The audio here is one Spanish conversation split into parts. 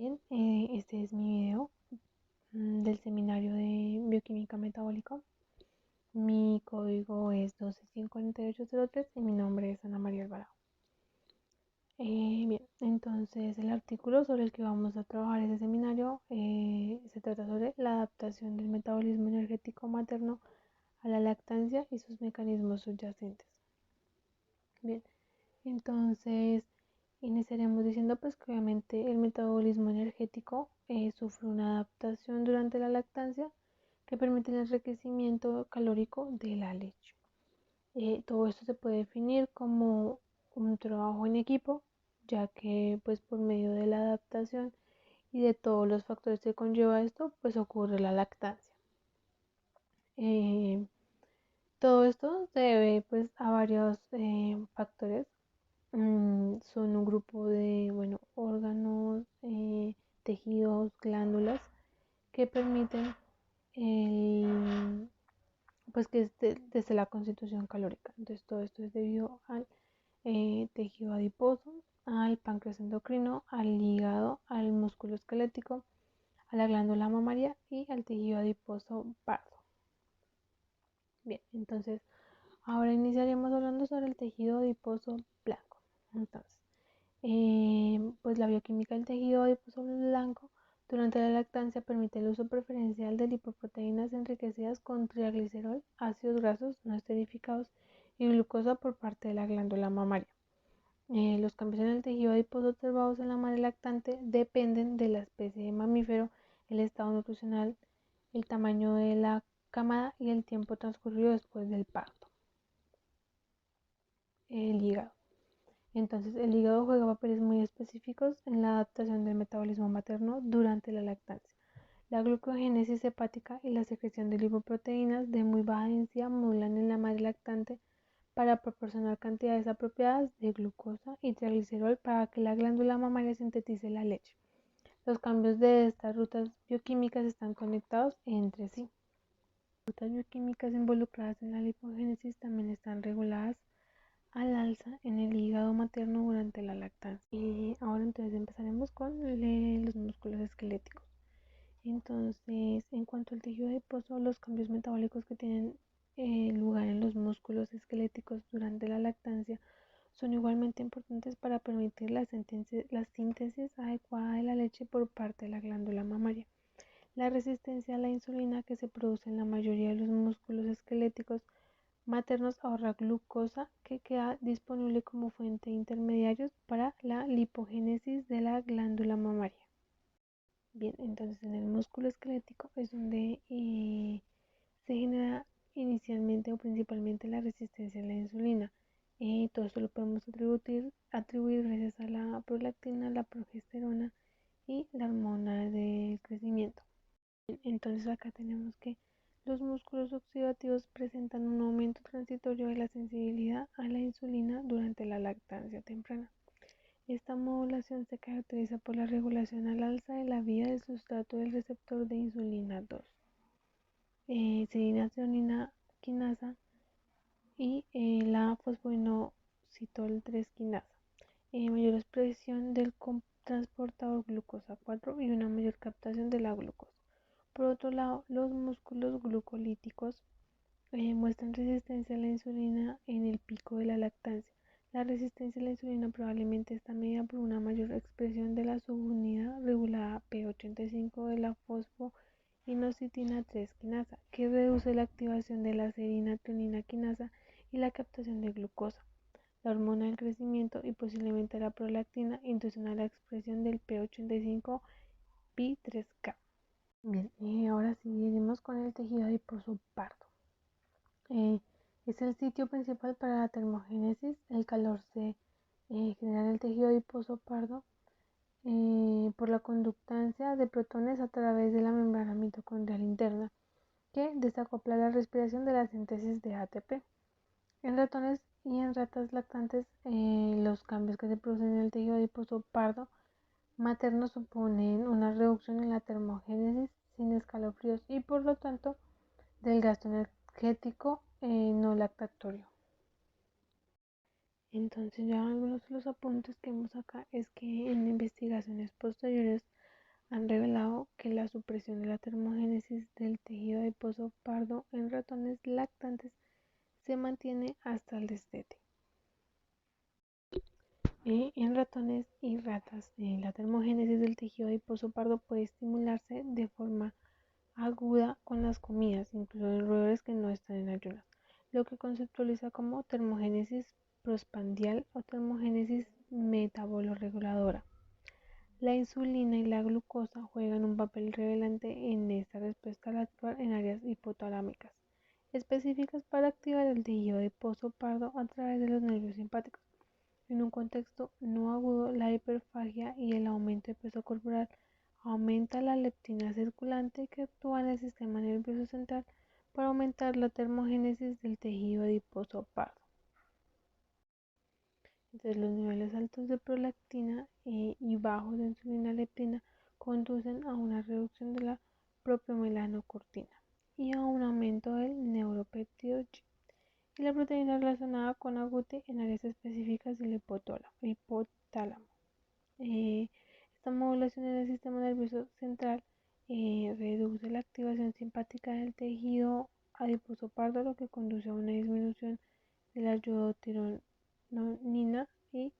Bien, este es mi video del seminario de bioquímica metabólica. Mi código es 1254803 y mi nombre es Ana María Alvarado. Bien, entonces el artículo sobre el que vamos a trabajar este seminario se trata sobre la adaptación del metabolismo energético materno a la lactancia y sus mecanismos subyacentes. Bien, entonces iniciaremos diciendo pues que obviamente el metabolismo energético sufre una adaptación durante la lactancia que permite el enriquecimiento calórico de la leche. Todo esto se puede definir como un trabajo en equipo, ya que pues por medio de la adaptación y de todos los factores que conlleva esto, pues ocurre la lactancia. Eh, Todo esto se debe pues a varios factores. Son un grupo de órganos, tejidos, glándulas que permiten pues que desde la constitución calórica. Entonces todo esto es debido al tejido adiposo, al páncreas endocrino, al hígado, al músculo esquelético, a la glándula mamaria y al tejido adiposo pardo. Bien, entonces ahora iniciaremos hablando sobre el tejido adiposo blanco. Entonces, pues la bioquímica del tejido adiposo blanco durante la lactancia permite el uso preferencial de lipoproteínas enriquecidas con triglicerol, ácidos grasos no esterificados y glucosa por parte de la glándula mamaria. Los cambios en el tejido adiposo observados en la madre lactante dependen de la especie de mamífero, el estado nutricional, el tamaño de la camada y el tiempo transcurrido después del parto. El hígado. Entonces, el hígado juega papeles muy específicos en la adaptación del metabolismo materno durante la lactancia. La glucogénesis hepática y la secreción de lipoproteínas de muy baja densidad modulan en la madre lactante para proporcionar cantidades apropiadas de glucosa y triglicerol para que la glándula mamaria sintetice la leche. Los cambios de estas rutas bioquímicas están conectados entre sí. Las rutas bioquímicas involucradas en la lipogénesis también están reguladas al alza en el hígado materno durante la lactancia. Y ahora entonces empezaremos con los músculos esqueléticos. Entonces, en cuanto al tejido adiposo, los cambios metabólicos que tienen lugar en los músculos esqueléticos durante la lactancia son igualmente importantes para permitir la síntesis adecuada de la leche por parte de la glándula mamaria. La resistencia a la insulina que se produce en la mayoría de los músculos esqueléticos maternos ahorra glucosa que queda disponible como fuente de intermediarios para la lipogénesis de la glándula mamaria. Bien, entonces en el músculo esquelético es donde se genera inicialmente o principalmente la resistencia a la insulina. Todo esto lo podemos atribuir gracias a la prolactina, la progesterona y la hormona del crecimiento. Entonces acá tenemos que los músculos oxidativos presentan un aumento transitorio de la sensibilidad a la insulina durante la lactancia temprana. Esta modulación se caracteriza por la regulación al alza de la vía del sustrato del receptor de insulina 2, serina quinasa y la fosfoinositol 3 quinasa, mayor expresión del transportador glucosa 4 y una mayor captación de la glucosa. Por otro lado, los músculos glucolíticos muestran resistencia a la insulina en el pico de la lactancia. La resistencia a la insulina probablemente está medida por una mayor expresión de la subunidad regulada P85 de la fosfoinositol 3 quinasa, que reduce la activación de la serina quinasa y la captación de glucosa. La hormona del crecimiento y posiblemente la prolactina inducen a la expresión del P85 Pi3K. Bien, ahora seguiremos con el tejido adiposo pardo. Es el sitio principal para la termogénesis. El calor se genera en el tejido adiposo pardo por la conductancia de protones a través de la membrana mitocondrial interna, que desacopla la respiración de la síntesis de ATP. En ratones y en ratas lactantes, los cambios que se producen en el tejido adiposo pardo materno suponen una reducción en la termogénesis sin escalofríos y por lo tanto del gasto energético no lactatorio. Entonces ya algunos de los apuntes que vemos acá es que en investigaciones posteriores han revelado que la supresión de la termogénesis del tejido adiposo pardo en ratones lactantes se mantiene hasta el destete. En ratones y ratas, la termogénesis del tejido adiposo pardo puede estimularse de forma aguda con las comidas, incluso en roedores que no están en ayunas, lo que conceptualiza como termogénesis prosprandial o termogénesis metaboloreguladora. La insulina y la glucosa juegan un papel relevante en esta respuesta al actuar en áreas hipotalámicas específicas para activar el tejido adiposo pardo a través de los nervios simpáticos. En un contexto no agudo, la hiperfagia y el aumento de peso corporal aumenta la leptina circulante que actúa en el sistema nervioso central para aumentar la termogénesis del tejido adiposo pardo. Entonces, los niveles altos de prolactina y bajos de insulina-leptina conducen a una reducción de la propiomelanocortina y a un aumento del neuropéptido G y la proteína relacionada con agute en áreas específicas del hipotálamo. Esta modulación en el sistema nervioso central reduce la activación simpática del tejido adiposo pardo, lo que conduce a una disminución de la iodotironina y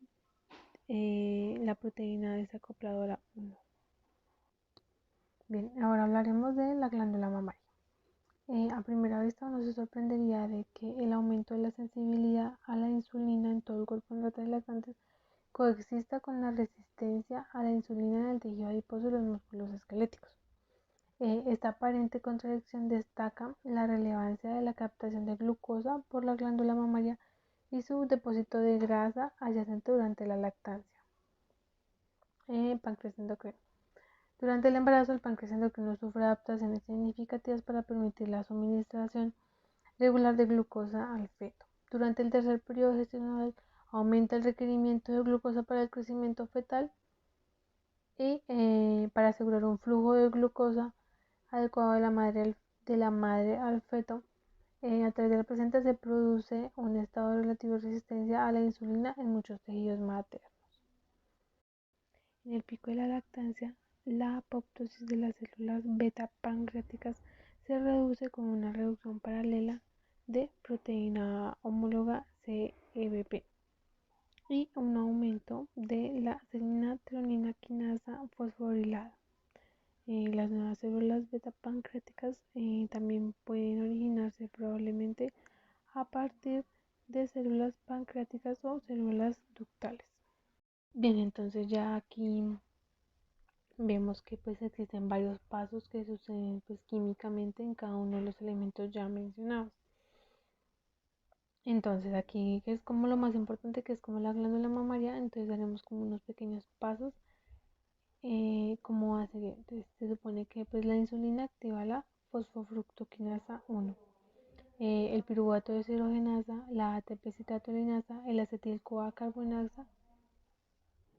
la proteína desacopladora 1. Bien, ahora hablaremos de la glándula mamaria. A primera vista no se sorprendería de que el aumento de la sensibilidad a la insulina en todo el cuerpo en ratas lactantes coexista con la resistencia a la insulina en el tejido adiposo y los músculos esqueléticos. Esta aparente contradicción destaca la relevancia de la captación de glucosa por la glándula mamaria y su depósito de grasa adyacente durante la lactancia. Páncreas endocrino. Durante el embarazo, el páncreas endocrino sufre adaptaciones significativas para permitir la suministración regular de glucosa al feto. Durante el tercer periodo gestacional, aumenta el requerimiento de glucosa para el crecimiento fetal y para asegurar un flujo de glucosa adecuado de la madre al feto. A través de la placenta se produce un estado de relativa resistencia a la insulina en muchos tejidos maternos. En el pico de la lactancia, la apoptosis de las células beta pancreáticas se reduce con una reducción paralela de proteína homóloga CEBP y un aumento de la adenina-tronina quinasa fosforilada. Las nuevas células beta pancreáticas también pueden originarse probablemente a partir de células pancreáticas o células ductales. Bien, entonces ya aquí vemos que pues existen varios pasos que suceden pues químicamente en cada uno de los elementos ya mencionados. Entonces aquí que es como lo más importante, que es como la glándula mamaria, entonces haremos como unos pequeños pasos como va a ser. Entonces se supone que pues la insulina activa la fosfofructoquinasa 1, el piruvato deshidrogenasa, la ATP-citratolinasa, el acetil-CoA carbonasa,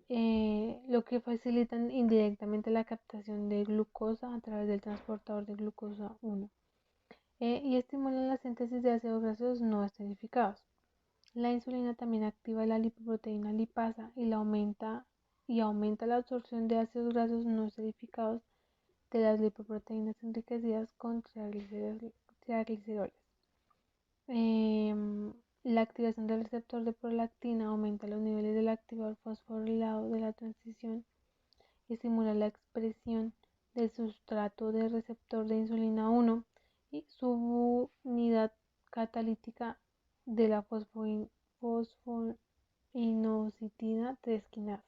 lo que facilitan indirectamente la captación de glucosa a través del transportador de glucosa 1 y estimulan la síntesis de ácidos grasos no esterificados. La insulina también activa la lipoproteína lipasa y aumenta la absorción de ácidos grasos no esterificados de las lipoproteínas enriquecidas con triglicéridos. La activación del receptor de prolactina aumenta los niveles del activador fosforilado de la transición y estimula la expresión del sustrato de receptor de insulina 1 y subunidad catalítica de la fosfoinositidina 3 quinasa.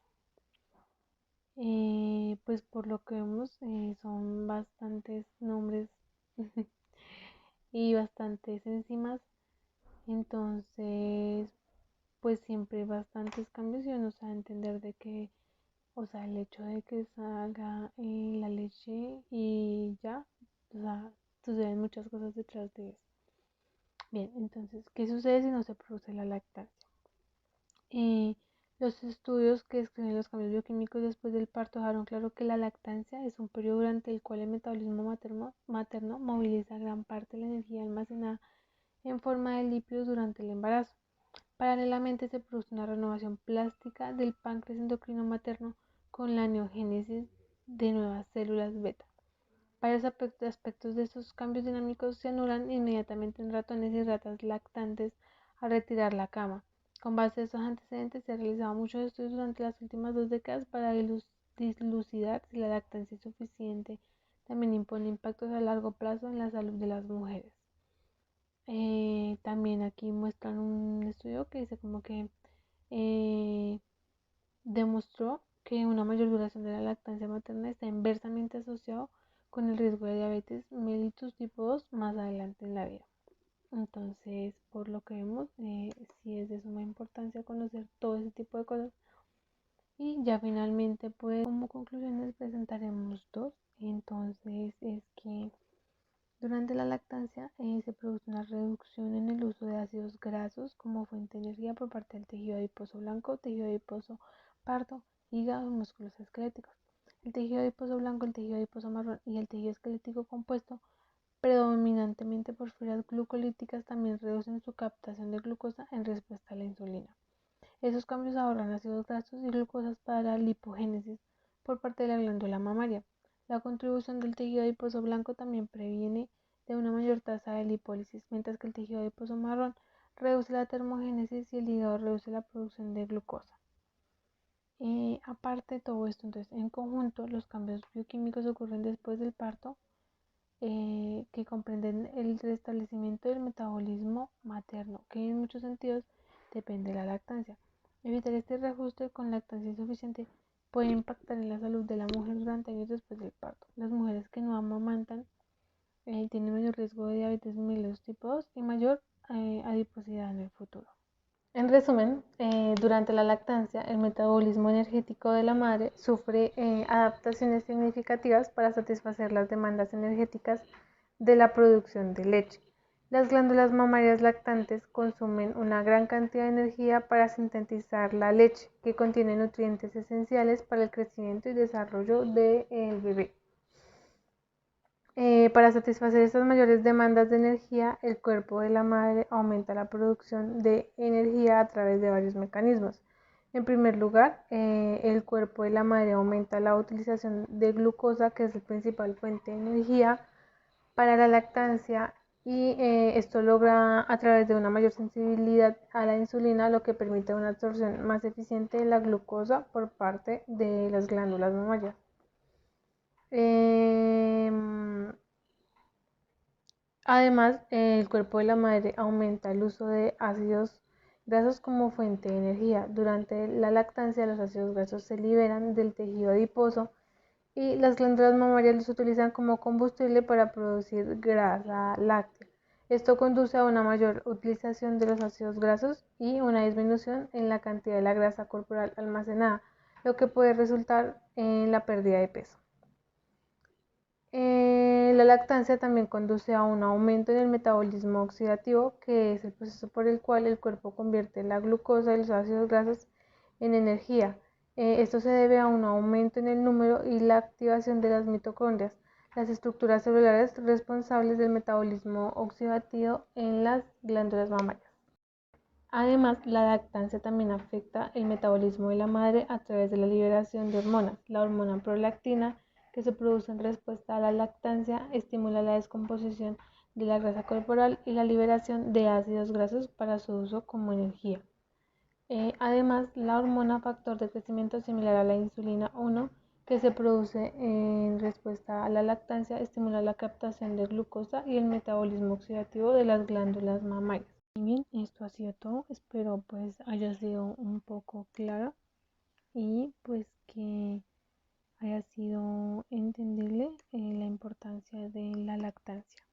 Pues por lo que vemos son bastantes nombres y bastantes enzimas, entonces pues siempre hay bastantes cambios y uno se va a entender de que, o sea, el hecho de que salga la leche y ya, o sea, suceden muchas cosas detrás de eso. Bien, entonces, ¿qué sucede si no se produce la lactancia? Los estudios que describen los cambios bioquímicos después del parto dejaron claro que la lactancia es un periodo durante el cual el metabolismo materno moviliza gran parte de la energía almacenada en forma de lípidos durante el embarazo. Paralelamente se produce una renovación plástica del páncreas endocrino materno con la neogénesis de nuevas células beta. Varios aspectos de estos cambios dinámicos se anulan inmediatamente en ratones y ratas lactantes al retirar la cama. Con base en estos antecedentes, se han realizado muchos estudios durante las últimas 2 décadas para dilucidar si la lactancia insuficiente también impone impactos a largo plazo en la salud de las mujeres. También aquí muestran un estudio que dice como que eh, demostró que una mayor duración de la lactancia materna está inversamente asociado con el riesgo de diabetes mellitus tipo 2 más adelante en la vida. Entonces, por lo que vemos, sí es de suma importancia conocer todo ese tipo de cosas. Y ya finalmente, pues, como conclusiones presentaremos dos. Entonces, es que durante la lactancia se produce una reducción en el uso de ácidos grasos como fuente de energía por parte del tejido adiposo blanco, tejido adiposo pardo, hígado y músculos esqueléticos. El tejido adiposo blanco, el tejido adiposo marrón y el tejido esquelético compuesto predominantemente por fibras glucolíticas también reducen su captación de glucosa en respuesta a la insulina. Esos cambios ahorran ácidos grasos y glucosas para la lipogénesis por parte de la glándula mamaria. La contribución del tejido adiposo blanco también previene de una mayor tasa de lipólisis, mientras que el tejido adiposo marrón reduce la termogénesis y el hígado reduce la producción de glucosa. Aparte de todo esto, entonces, en conjunto, los cambios bioquímicos ocurren después del parto, que comprenden el restablecimiento del metabolismo materno, que en muchos sentidos depende de la lactancia. Evitar este reajuste con lactancia insuficiente puede impactar en la salud de la mujer durante años después del parto. Las mujeres que no amamantan tienen mayor riesgo de diabetes mellitus tipo 2 y mayor adiposidad en el futuro. En resumen, durante la lactancia, el metabolismo energético de la madre sufre adaptaciones significativas para satisfacer las demandas energéticas de la producción de leche. Las glándulas mamarias lactantes consumen una gran cantidad de energía para sintetizar la leche, que contiene nutrientes esenciales para el crecimiento y desarrollo del bebé. Para satisfacer estas mayores demandas de energía, el cuerpo de la madre aumenta la producción de energía a través de varios mecanismos. En primer lugar, el cuerpo de la madre aumenta la utilización de glucosa, que es la principal fuente de energía para la lactancia, y esto logra a través de una mayor sensibilidad a la insulina, lo que permite una absorción más eficiente de la glucosa por parte de las glándulas mamarias. Además, el cuerpo de la madre aumenta el uso de ácidos grasos como fuente de energía. Durante la lactancia, los ácidos grasos se liberan del tejido adiposo y las glándulas mamarias los utilizan como combustible para producir grasa láctea. Esto conduce a una mayor utilización de los ácidos grasos y una disminución en la cantidad de la grasa corporal almacenada, lo que puede resultar en la pérdida de peso. La lactancia también conduce a un aumento en el metabolismo oxidativo, que es el proceso por el cual el cuerpo convierte la glucosa y los ácidos grasos en energía. Esto se debe a un aumento en el número y la activación de las mitocondrias, las estructuras celulares responsables del metabolismo oxidativo en las glándulas mamarias. Además, la lactancia también afecta el metabolismo de la madre a través de la liberación de hormonas. La hormona prolactina, que se produce en respuesta a la lactancia, estimula la descomposición de la grasa corporal y la liberación de ácidos grasos para su uso como energía. Además, la hormona factor de crecimiento similar a la insulina 1, que se produce en respuesta a la lactancia, estimula la captación de glucosa y el metabolismo oxidativo de las glándulas mamarias. Y bien, esto ha sido todo. Espero pues haya sido un poco claro y pues que haya sido entendible la importancia de la lactancia.